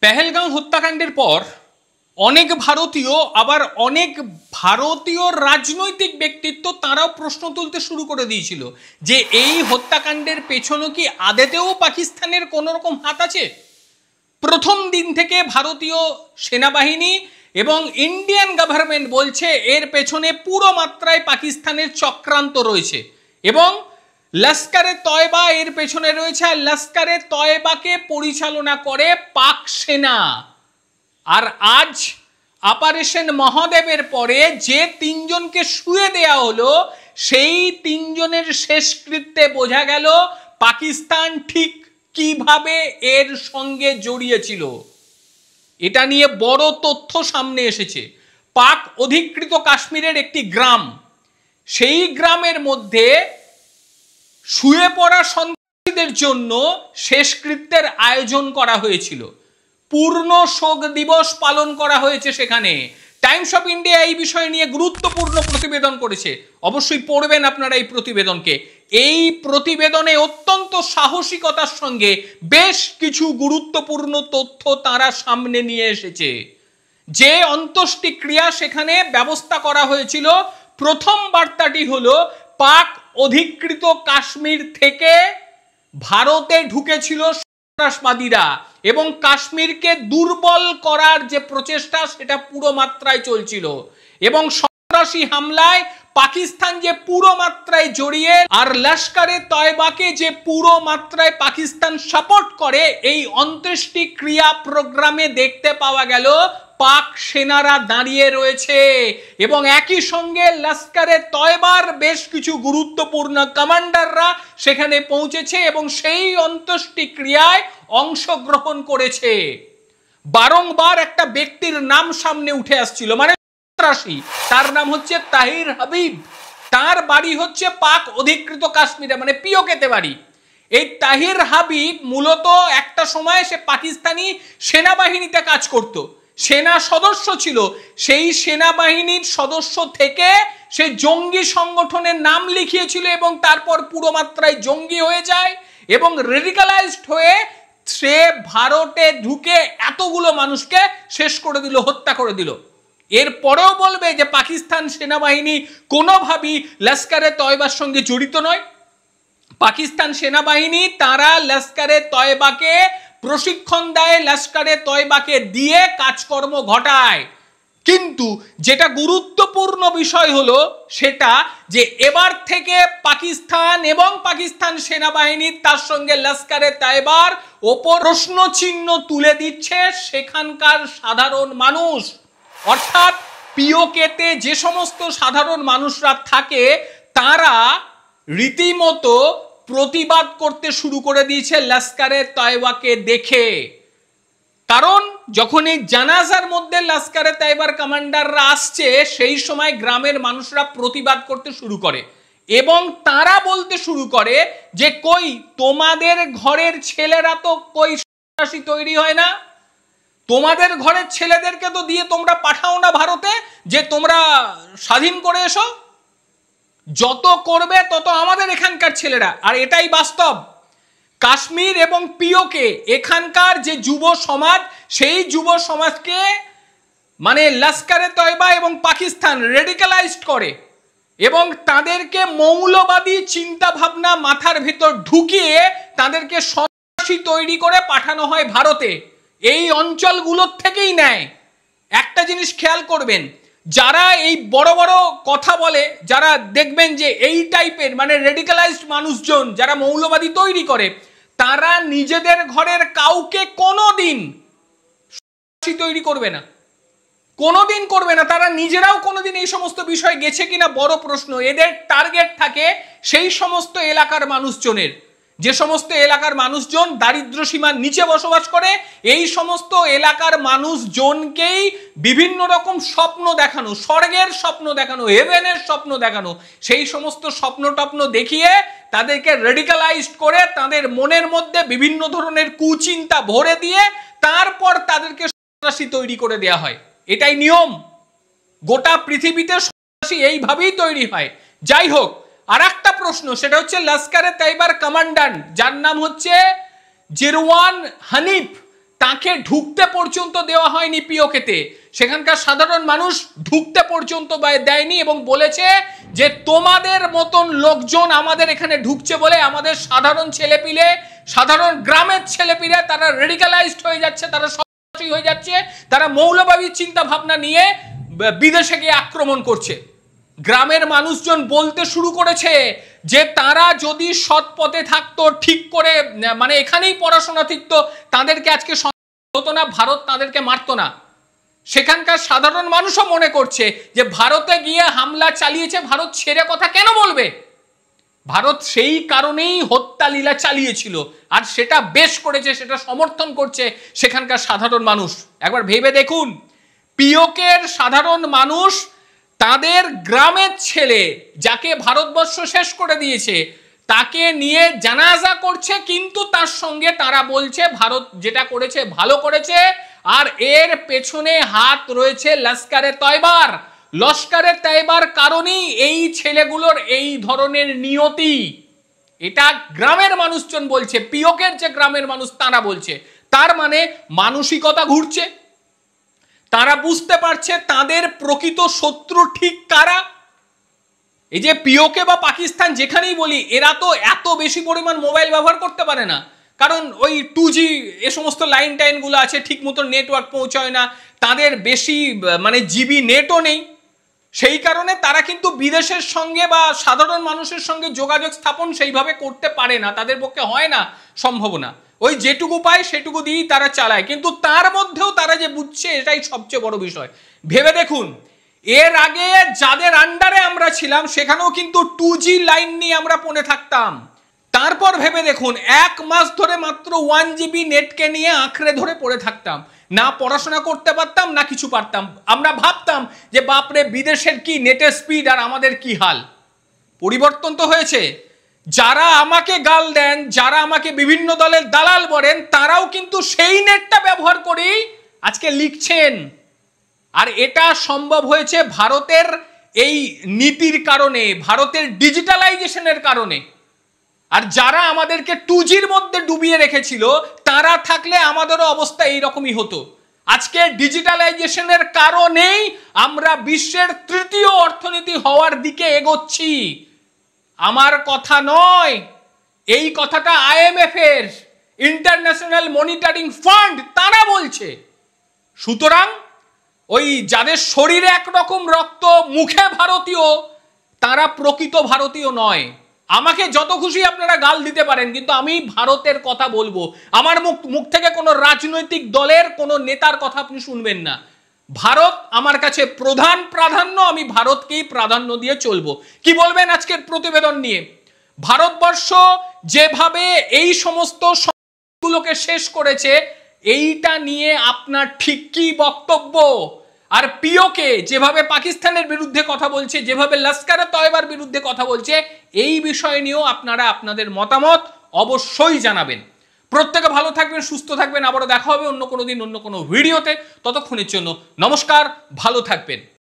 পেহেলগাঁও হত্যাকাণ্ডের পর অনেক ভারতীয় আবার অনেক ভারতীয় রাজনৈতিক ব্যক্তিত্ব তারাও প্রশ্ন তুলতে শুরু করে দিয়েছিল যে এই হত্যাকাণ্ডের পেছনে কি আদতেও পাকিস্তানের কোনো রকম হাত আছে। প্রথম দিন থেকে ভারতীয় সেনাবাহিনী এবং ইন্ডিয়ান গভর্নমেন্ট বলছে এর পেছনে পুরো মাত্রায় পাকিস্তানের চক্রান্ত রয়েছে এবং লস্করে তয়বা এর পেছনে রয়েছে। আর লস্করে তয়বাকে পরিচালনা করে পাক সেনা। আর আজ অপারেশন মহাদেবের পরে যে তিনজনকে শুয়ে দেয়া হলো সেই তিনজনের শেষকৃত্যে বোঝা গেল পাকিস্তান ঠিক কিভাবে এর সঙ্গে জড়িয়েছিল। এটা নিয়ে বড় তথ্য সামনে এসেছে। পাক অধিকৃত কাশ্মীরের একটি গ্রাম, সেই গ্রামের মধ্যে শুয়ে পড়া সন্ত্রাসীদের জন্য শেষকৃত্যের আয়োজন করা হয়েছিল। পূর্ণ শোক দিবস পালন করা হয়েছে সেখানে। টাইমস অফ ইন্ডিয়া এই বিষয় নিয়ে গুরুত্বপূর্ণ প্রতিবেদন করেছে, অবশ্যই পড়বেন আপনারা এই প্রতিবেদনকে। এই প্রতিবেদনে অত্যন্ত সাহসিকতার সঙ্গে বেশ কিছু গুরুত্বপূর্ণ তথ্য তারা সামনে নিয়ে এসেছে। যে অন্ত্যেষ্টিক্রিয়া সেখানে ব্যবস্থা করা হয়েছিল, প্রথম বার্তাটি হলো পাক অধিকৃত কাশ্মীর থেকে ভারতে ঢুকেছিল সন্ত্রাসবাদীরা এবং কাশ্মীরকে দুর্বল করার যে প্রচেষ্টা সেটা পুরো মাত্রায় চলছিল এবং সন্ত্রাসী হামলায় পাকিস্তান যে পুরো মাত্রায় জড়িয়ে আর লস্করে তয়বাকে যে পুরো মাত্রায় পাকিস্তান সাপোর্ট করে, এই অন্ত্যেষ্টিক্রিয়া প্রোগ্রামে দেখতে পাওয়া গেল পাক সেনারা দাঁড়িয়ে রয়েছে এবং একই সঙ্গে লস্করে তয়বার বেশ কিছু গুরুত্বপূর্ণ কমান্ডাররা সেখানে পৌঁছেছে এবং সেই অন্ত্যেষ্টিক্রিয়ায় অংশগ্রহণ করেছে। বারংবার একটা ব্যক্তির নাম সামনে উঠে আসছিল, মানে সন্ত্রাসী, তার নাম হচ্ছে তাহির হাবিব। তার বাড়ি হচ্ছে পাক অধিকৃত কাশ্মীরে, মানে পিওকেতে বাড়ি। এই তাহির হাবিব মূলত একটা সময় সে পাকিস্তানি সেনাবাহিনীতে কাজ করত, সেনা সদস্য ছিল। সেই সেনাবাহিনীর সদস্য থেকে সে জঙ্গি সংগঠনের নাম লিখিয়েছিল এবং তারপর পুরো মাত্রায় জঙ্গি হয়ে যায় এবং রেডিকালাইজড হয়ে সে ভারতে ঢুকে এতগুলো মানুষকে শেষ করে দিল, হত্যা করে দিল। এরপরেও বলবে যে পাকিস্তান সেনাবাহিনী কোনোভাবেই লস্করে তয়বার সঙ্গে জড়িত নয়। পাকিস্তান সেনাবাহিনী তারা লস্করে তয়বাকে প্রশিক্ষণ দেয়, লস্করে তয়বাকে দিয়ে কাজকর্ম ঘটায়। কিন্তু যেটা গুরুত্বপূর্ণ বিষয় হলো সেটা যে এবার থেকে পাকিস্তান এবং পাকিস্তান সেনাবাহিনী তার সঙ্গে লস্করে তয়বার ওপর প্রশ্ন চিহ্ন তুলে দিচ্ছে সেখানকার সাধারণ মানুষ। অর্থাৎ পিওকেতে যে সমস্ত সাধারণ মানুষরা থাকে তারা রীতিমতো প্রতিবাদ করতে শুরু করে দিয়েছে লস্করে তয়বাকে দেখে। কারণ যখন এই জানাজার মধ্যে লস্করে তয়বার কমান্ডাররা আসছে সেই সময় গ্রামের মানুষরা প্রতিবাদ করতে শুরু করে এবং তারা বলতে শুরু করে যে কই তোমাদের ঘরের ছেলেরা তো কই সন্ত্রাসী তৈরি হয় না, তোমাদের ঘরের ছেলেদেরকে তো দিয়ে তোমরা পাঠাও না ভারতে যে তোমরা স্বাধীন করে এসো, যত করবে তত আমাদের এখানকার ছেলেরা। আর এটাই বাস্তব। কাশ্মীর এবং পিওকে এখানকার যে যুব সমাজ, সেই যুব সমাজকে মানে লস্করে তয়বা এবং পাকিস্তান রেডিকালাইজড করে এবং তাদেরকে মৌলবাদী চিন্তা ভাবনা মাথার ভিতর ঢুকিয়ে তাদেরকে সন্ত্রাসী তৈরি করে পাঠানো হয় ভারতে। এই অঞ্চলগুলোর থেকেই নেয়। একটা জিনিস খেয়াল করবেন, যারা এই বড় বড় কথা বলে, যারা দেখবেন যে এই টাইপের মানে রেডিকালাইজড মানুষজন যারা মৌলবাদী তৈরি করে, তারা নিজেদের ঘরের কাউকে কোনোদিন তৈরি করবে না, কোনোদিন করবে না। তারা নিজেরাও কোনোদিন এই সমস্ত বিষয় গেছে কিনা বড় প্রশ্ন। এদের টার্গেট থাকে সেই সমস্ত এলাকার মানুষজনের, যে সমস্ত এলাকার মানুষজন দারিদ্র সীমার নিচে বসবাস করে, এই সমস্ত এলাকার মানুষজনকেই বিভিন্ন রকম স্বপ্ন দেখানো, স্বর্গের স্বপ্ন দেখানো, হেভেনের স্বপ্ন দেখানো, সেই সমস্ত স্বপ্ন টপ্ন দেখিয়ে তাদেরকে রেডিকালাইজড করে তাদের মনের মধ্যে বিভিন্ন ধরনের কুচিন্তা ভরে দিয়ে তারপর তাদেরকে সন্ত্রাসী তৈরি করে দেয়া হয়। এটাই নিয়ম। গোটা পৃথিবীতে সন্ত্রাসী এইভাবেই তৈরি হয়। যাই হোক, আর একটা প্রশ্ন, সেটা হচ্ছে লস্করে তয়বার কমান্ডান্ট যার নাম হচ্ছে জিরওয়ান হানিফ, তাকে ঢুকতে পর্যন্ত দেওয়া হয়নি পিওকেতে, সেখানকার সাধারণ মানুষ ঢুকতে পর্যন্ত দেয়নি এবং বলেছে যে তোমাদের মতন লোকজন আমাদের এখানে ঢুকছে বলে আমাদের সাধারণ ছেলেপিলে, সাধারণ গ্রামের ছেলেপিলে তারা রেডিকালাইজড হয়ে যাচ্ছে, তারা সন্ত্রাসী হয়ে যাচ্ছে, তারা মৌলবাদী চিন্তা ভাবনা নিয়ে বিদেশে গিয়ে আক্রমণ করছে। গ্রামের মানুষজন বলতে শুরু করেছে যে তারা যদি সৎ পথে থাকতো, ঠিক করে মানে এখানেই পড়াশোনা শিখতো, তাদেরকে আজকে হতো না, ভারত তাদেরকে মারতো না। সেখানকার সাধারণ মানুষও মনে করছে যে ভারতে গিয়ে হামলা চালিয়েছে, ভারত ছেড়ে কথা কেন বলবে? ভারত সেই কারণেই হত্যা লীলা চালিয়েছিল, আর সেটা বেশ করেছে, সেটা সমর্থন করছে সেখানকার সাধারণ মানুষ। একবার ভেবে দেখুন, পিওকের সাধারণ মানুষ তাদের গ্রামের ছেলে যাকে ভারতবর্ষ শেষ করে দিয়েছে তাকে নিয়ে জানাজা করছে, কিন্তু তার সঙ্গে তারা বলছে ভারত যেটা করেছে ভালো করেছে, আর এর পেছনে হাত রয়েছে লস্করে তয়বার। লস্করে তয়বার কারণেই এই ছেলেগুলোর এই ধরনের নিয়তি। এটা গ্রামের মানুষজন বলছে, পিওকের যে গ্রামের মানুষ তারা বলছে। তার মানে মানসিকতা ঘুরছে, তারা বুঝতে পারছে তাদের প্রকৃত শত্রু ঠিক কারা। এই যে পিওকে বা পাকিস্তান যেখানেই বলি, এরা তো এত বেশি পরিমাণ মোবাইল ব্যবহার করতে পারে না, কারণ ওই 2G এ সমস্ত লাইন টাইনগুলো আছে, ঠিক মতো নেটওয়ার্ক পৌঁছায় না, তাদের বেশি মানে জিবি নেটও নেই। সেই কারণে তারা কিন্তু বিদেশের সঙ্গে বা সাধারণ মানুষের সঙ্গে যোগাযোগ স্থাপন সেইভাবে করতে পারে না, তাদের পক্ষে হয় না সম্ভাবনা। ওই যেটুকু পায় সেটুকু দিয়েই তারা চালায়, কিন্তু তার মধ্যেও তারা যে বুঝছে এটাই সবচেয়ে বড় বিষয়। ভেবে দেখুন, এর আগে যাদের আন্ডারে আমরা ছিলাম সেখানেও কিন্তু 2G লাইন নিয়ে আমরা পড়ে থাকতাম। তারপর ভেবে দেখুন, 1 মাস ধরে মাত্র 1GB নেটকে নিয়ে আঁকড়ে ধরে পড়ে থাকতাম, না পড়াশোনা করতে পারতাম না কিছু পারতাম। আমরা ভাবতাম যে বাপরে বিদেশের কি নেটের স্পিড আর আমাদের কি হাল। পরিবর্তন তো হয়েছে। যারা আমাকে গাল দেন, যারা আমাকে বিভিন্ন দলের দালাল বলেন, তারাও কিন্তু সেই নেটটা ব্যবহার করেই আজকে লিখছেন। আর এটা সম্ভব হয়েছে ভারতের এই নীতির কারণে, ভারতের ডিজিটালাইজেশনের কারণে। আর যারা আমাদেরকে 2Gর মধ্যে ডুবিয়ে রেখেছিল, তারা থাকলে আমাদেরও অবস্থা এইরকমই হতো। আজকে ডিজিটালাইজেশনের কারণেই আমরা বিশ্বের 3য় অর্থনীতি হওয়ার দিকে এগোচ্ছি। আমার কথা নয়, এই কথাটা IMF এর, ইন্টারন্যাশনাল মনিটরিং ফান্ড, তারা বলছে। সুতরাং ওই যাদের শরীরে একরকম রক্ত, মুখে ভারতীয়, তারা প্রকৃত ভারতীয় নয়। আমাকে যত খুশি আপনারা গাল দিতে পারেন, কিন্তু আমি ভারতের কথা বলবো। আমার মুখ থেকে কোনো রাজনৈতিক দলের কোনো নেতার কথা আপনি শুনবেন না। ভারত আমার কাছে প্রধান প্রাধান্য, আমি ভারতকেই প্রাধান্য দিয়ে চলবো। কি বলবেন আজকের প্রতিবেদন নিয়ে? ভারতবর্ষ যেভাবে এই সমস্ত গুলোকে শেষ করেছে, এইটা নিয়ে আপনার ঠিক কি বক্তব্য? আর পিওকে যেভাবে পাকিস্তানের বিরুদ্ধে কথা বলছে, যেভাবে লস্করে তয়বার বিরুদ্ধে কথা বলছে, এই বিষয় নিয়েও আপনারা আপনাদের মতামত অবশ্যই জানাবেন। প্রত্যেকে ভালো থাকবেন, সুস্থ থাকবেন। আবারও দেখা হবে অন্য কোনো দিন অন্য কোনো ভিডিওতে। ততক্ষণের জন্য নমস্কার, ভালো থাকবেন।